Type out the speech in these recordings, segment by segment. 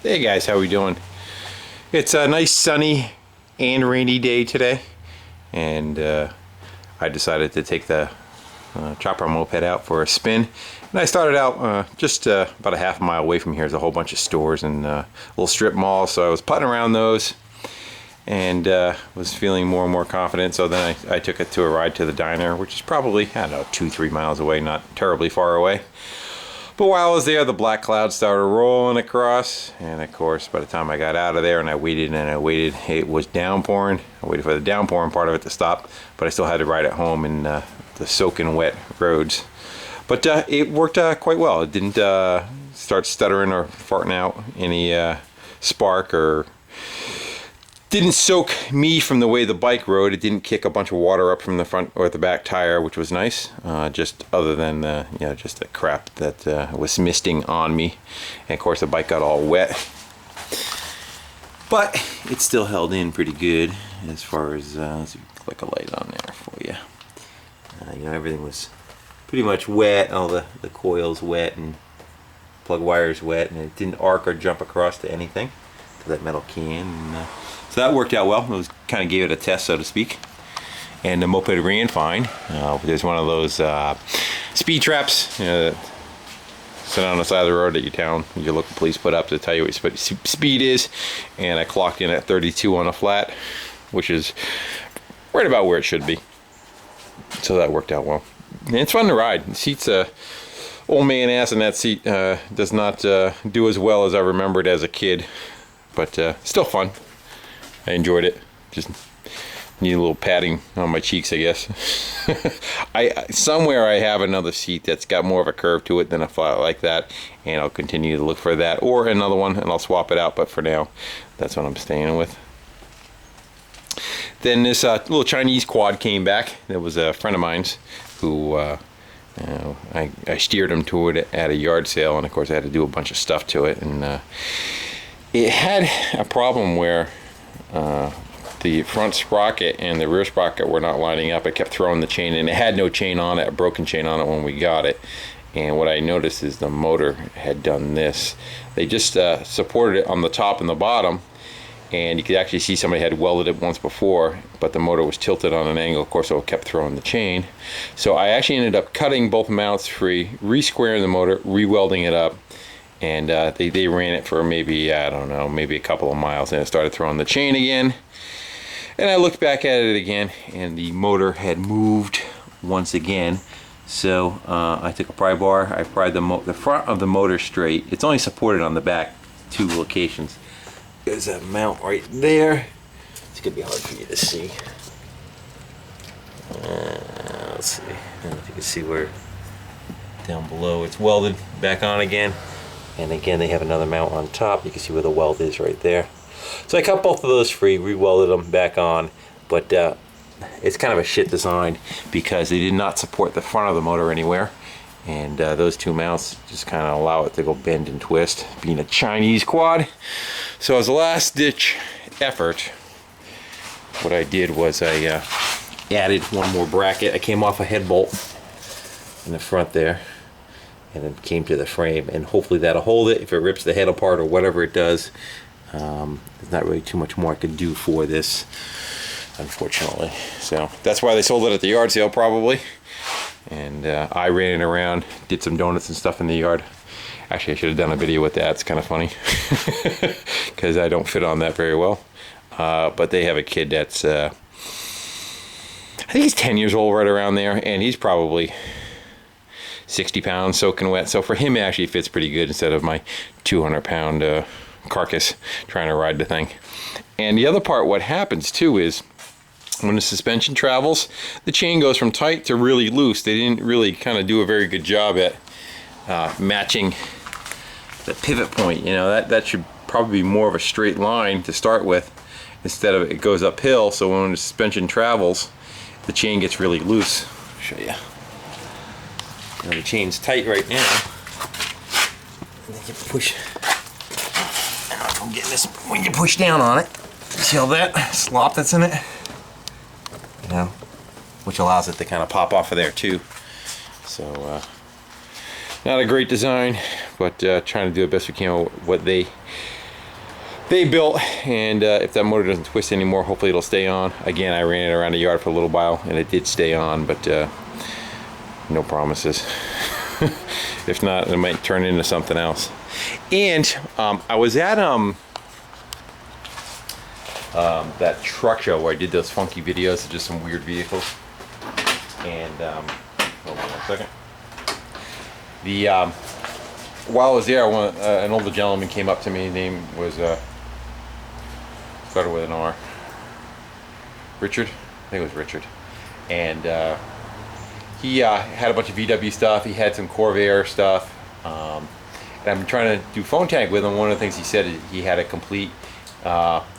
Hey guys, how we doing? It's a nice sunny and rainy day today, and I decided to take the chopper moped out for a spin. And I started out just about a half mile away from here. There's a whole bunch of stores and little strip malls, so I was putting around those and was feeling more and more confident. So then I took it to a ride to the diner, which is probably, I don't know, 2-3 miles away, not terribly far away. But while I was there, the black clouds started rolling across, and of course, by the time I got out of there and I waited, it was downpouring. I waited for the downpouring part of it to stop, but I still had to ride it home in the soaking wet roads. But it worked quite well. It didn't start stuttering or farting out any spark, or didn't soak me from the way the bike rode. It didn't kick a bunch of water up from the front or the back tire, which was nice. Just other than just the crap that was misting on me, and of course the bike got all wet. But it still held in pretty good as far as let's click a light on there for you. Everything was pretty much wet. All the coils wet and plug wires wet, and it didn't arc or jump across to anything, to that metal can. And, so that worked out well. It was kind of gave it a test, so to speak. And the moped ran fine. There's one of those speed traps that sit on the side of the road that your local police put up to tell you what your speed is. And I clocked in at 32 on a flat, which is right about where it should be. So that worked out well. And it's fun to ride. The seat's old man ass in that seat does not do as well as I remembered as a kid, but still fun. I enjoyed it. Just need a little padding on my cheeks, I guess. Somewhere I have another seat that's got more of a curve to it than a flat like that, and I'll continue to look for that or another one, and I'll swap it out. But for now, that's what I'm staying with. Then this little Chinese quad came back. There was a friend of mine's who I steered him to it at a yard sale, and of course I had to do a bunch of stuff to it, and it had a problem where the front sprocket and the rear sprocket were not lining up. I kept throwing the chain, and it had no chain on it, a broken chain on it when we got it. And what I noticed is the motor had done this. They just supported it on the top and the bottom, and you could actually see somebody had welded it once before, but the motor was tilted on an angle. Of course, it kept throwing the chain. So I actually ended up cutting both mounts free, re-squaring the motor, re-welding it up, and they ran it for maybe, I don't know, maybe a couple of miles, and it started throwing the chain again. And I looked back at it again, and the motor had moved once again. So I took a pry bar, I pried the front of the motor straight. It's only supported on the back 2 locations. There's a mount right there. It's gonna be hard for you to see. Let's see. I don't know if you can see where down below it's welded back on again. And again, they have another mount on top. You can see where the weld is right there. So I cut both of those free, re-welded them back on, but it's kind of a shit design because they did not support the front of the motor anywhere, and those 2 mounts just kind of allow it to go bend and twist, being a Chinese quad. So as a last-ditch effort, what I did was I added one more bracket. I came off a head bolt in the front there, and then came to the frame, and hopefully that'll hold it. If it rips the head apart or whatever it does, there's not really too much more I could do for this, unfortunately. So that's why they sold it at the yard sale, probably. And I ran it around, did some donuts and stuff in the yard. Actually, I should have done a video with that. It's kind of funny because I don't fit on that very well. But they have a kid that's I think he's 10 years old, right around there, and he's probably 60 pounds soaking wet. So for him, it actually fits pretty good instead of my 200-pound carcass trying to ride the thing. And the other part, what happens too, is when the suspension travels, the chain goes from tight to really loose. They didn't really kind of do a very good job at matching the pivot point. That should probably be more of a straight line to start with, instead of it goes uphill. So when the suspension travels, the chain gets really loose. I'll show you. Now the chain's tight right now. And then you push. I'm getting this when you push down on it. See all that slop that's in it? Which allows it to kind of pop off of there too. So not a great design, but trying to do the best we can with what they they built, and if that motor doesn't twist anymore, hopefully it'll stay on. Again, I ran it around the yard for a little while and it did stay on, but no promises. If not, it might turn into something else. And I was at that truck show where I did those funky videos of just some weird vehicles. And hold on 1 second. While I was there, an older gentleman came up to me. His name was started with an R. Richard, I think it was Richard, and he had a bunch of VW stuff. He had some Corvair stuff, and I'm trying to do phone tag with him. One of the things he said is he had a complete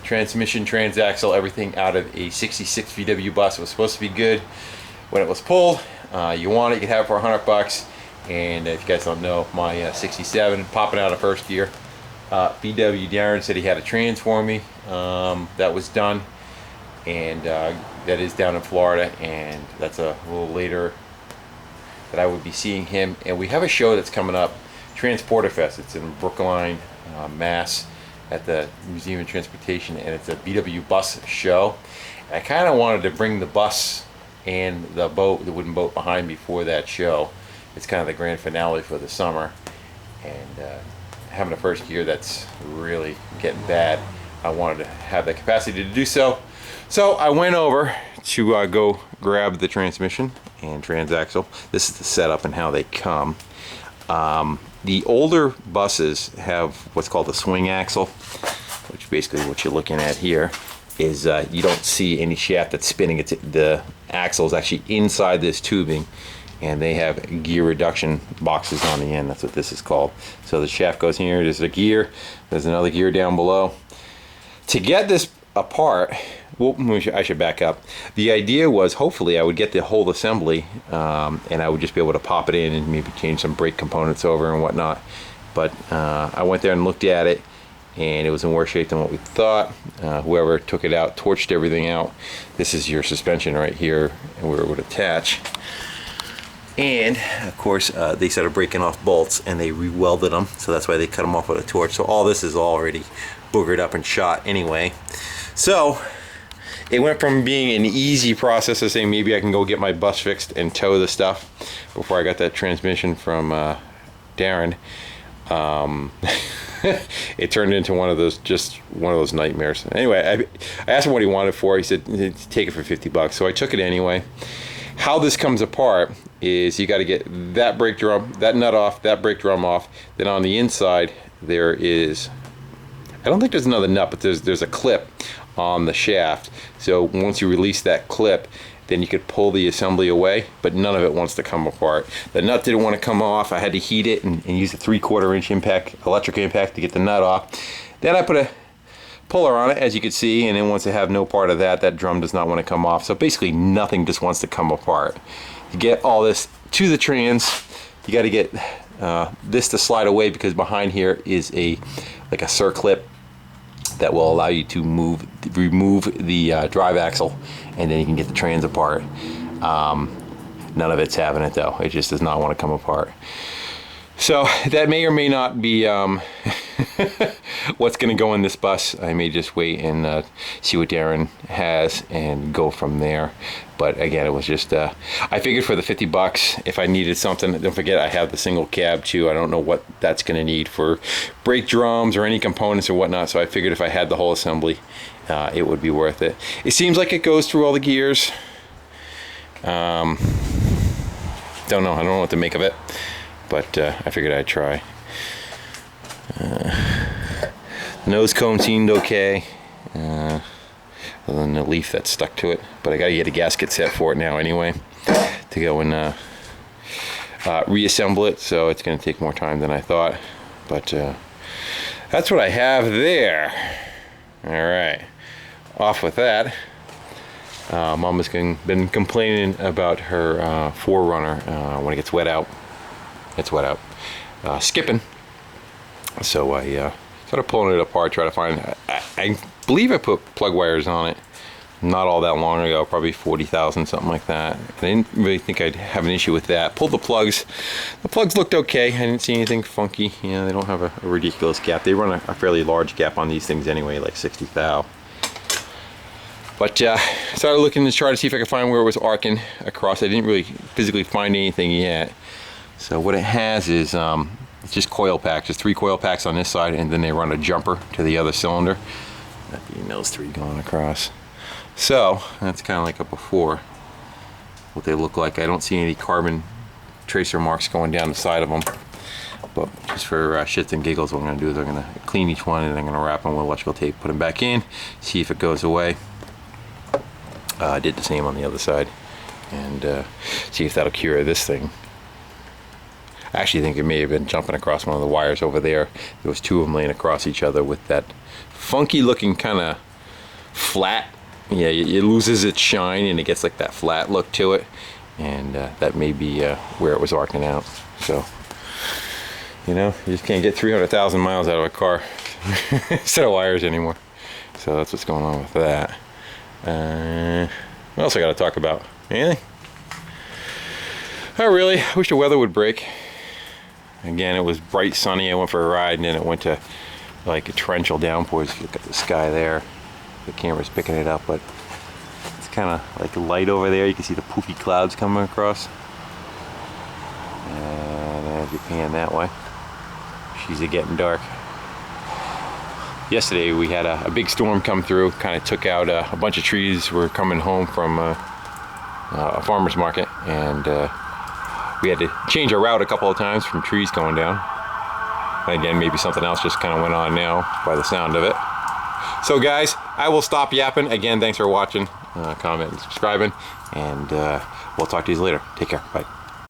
transmission, transaxle, everything out of a '66 VW bus. It was supposed to be good when it was pulled. You want it, you can have it for $100. And if you guys don't know, my '67 popping out of first gear. VW Darren said he had a trans for me. That was done, and that is down in Florida, and that's a little later that I would be seeing him. And we have a show that's coming up, Transporter Fest. It's in Brookline, Mass, at the Museum of Transportation, and it's a VW bus show. And I kind of wanted to bring the bus and the boat, the wooden boat behind me for that show. It's kind of the grand finale for the summer, and having a first gear that's really getting bad, I wanted to have the capacity to do so. So I went over to go grab the transmission and transaxle. This is the setup and how they come. The older buses have what's called a swing axle, which basically what you're looking at here is you don't see any shaft that's spinning. The axle is actually inside this tubing, and they have gear reduction boxes on the end. That's what this is called. So the shaft goes here, there's a gear, there's another gear down below. To get this apart, well, I should back up. The idea was hopefully I would get the whole assembly, and I would just be able to pop it in and maybe change some brake components over and whatnot. But I went there and looked at it, and it was in worse shape than what we thought. Whoever took it out torched everything out. This is your suspension right here, and where it would attach. And of course they started breaking off bolts, and they re-welded them, so that's why they cut them off with a torch. So all this is already boogered up and shot anyway. So it went from being an easy process of saying maybe I can go get my bus fixed and tow the stuff before I got that transmission from Darren. It turned into one of those nightmares. Anyway, I asked him what he wanted for. He said take it for $50, so I took it anyway. How this comes apart is you got to get that brake drum, that nut off, that brake drum off. Then on the inside there is, I don't think there's another nut, but there's a clip on the shaft. So once you release that clip, then you could pull the assembly away, but none of it wants to come apart. The nut didn't want to come off. I had to heat it and use a 3/4 inch impact, electric impact, to get the nut off. Then I put a puller on it, as you can see, and then once I have no part of that drum does not want to come off. So basically nothing just wants to come apart. To get all this to the trans, you got to get this to slide away, because behind here is like a circlip that will allow you to remove the drive axle, and then you can get the trans apart. None of it's having it though. It just does not want to come apart. So that may or may not be what's going to go in this bus. I may just wait and see what Darren has and go from there. But again, it was just I figured for the $50, if I needed something, don't forget I have the single cab too. I don't know what that's going to need for brake drums or any components or whatnot, so I figured if I had the whole assembly, it would be worth it. It seems like it goes through all the gears. Don't know. I don't know what to make of it, but I figured I'd try. The nose cone seemed okay, other than the leaf that's stuck to it, but I gotta get a gasket set for it now anyway to go and reassemble it, so it's gonna take more time than I thought, but that's what I have there. Alright, off with that. Mama's been complaining about her 4Runner when it gets wet out. It's wet out. Skipping. So I started pulling it apart, try to find. I believe I put plug wires on it. not all that long ago, probably 40,000, something like that. I didn't really think I'd have an issue with that. Pulled the plugs. The plugs looked okay. I didn't see anything funky. You know, they don't have a ridiculous gap. They run a fairly large gap on these things anyway, like 60 thou. But I started looking in the chart to see if I could find where it was arcing across. I didn't really physically find anything yet. So what it has is it's just coil packs. There's 3 coil packs on this side, and then they run a jumper to the other cylinder. That'd be those 3 going across. So that's kind of like a before, what they look like. I don't see any carbon tracer marks going down the side of them. But just for shits and giggles, what I'm going to do is I'm going to clean each one, and I'm going to wrap them with electrical tape, put them back in, see if it goes away. I did the same on the other side, and see if that'll cure this thing. I actually think it may have been jumping across one of the wires over there. There was 2 of them laying across each other with that funky looking kind of flat. Yeah, it loses its shine and it gets like that flat look to it, and that may be where it was arcing out. So, you know, you just can't get 300,000 miles out of a car set of wires anymore. So that's what's going on with that. What else I got to talk about? Anything? Oh, really? I wish the weather would break. Again, it was bright sunny. I went for a ride, and then it went to like a torrential downpours. If you look at the sky there, the camera's picking it up, but it's kind of like light over there. You can see the poofy clouds coming across. And as you pan that way, she's getting dark. Yesterday we had a big storm come through, kind of took out a bunch of trees. We're coming home from a farmer's market, and we had to change our route a couple of times from trees going down. And again, maybe something else just kind of went on now by the sound of it. So guys, I will stop yapping. Again, thanks for watching, comment, and subscribing, and we'll talk to you later. Take care. Bye.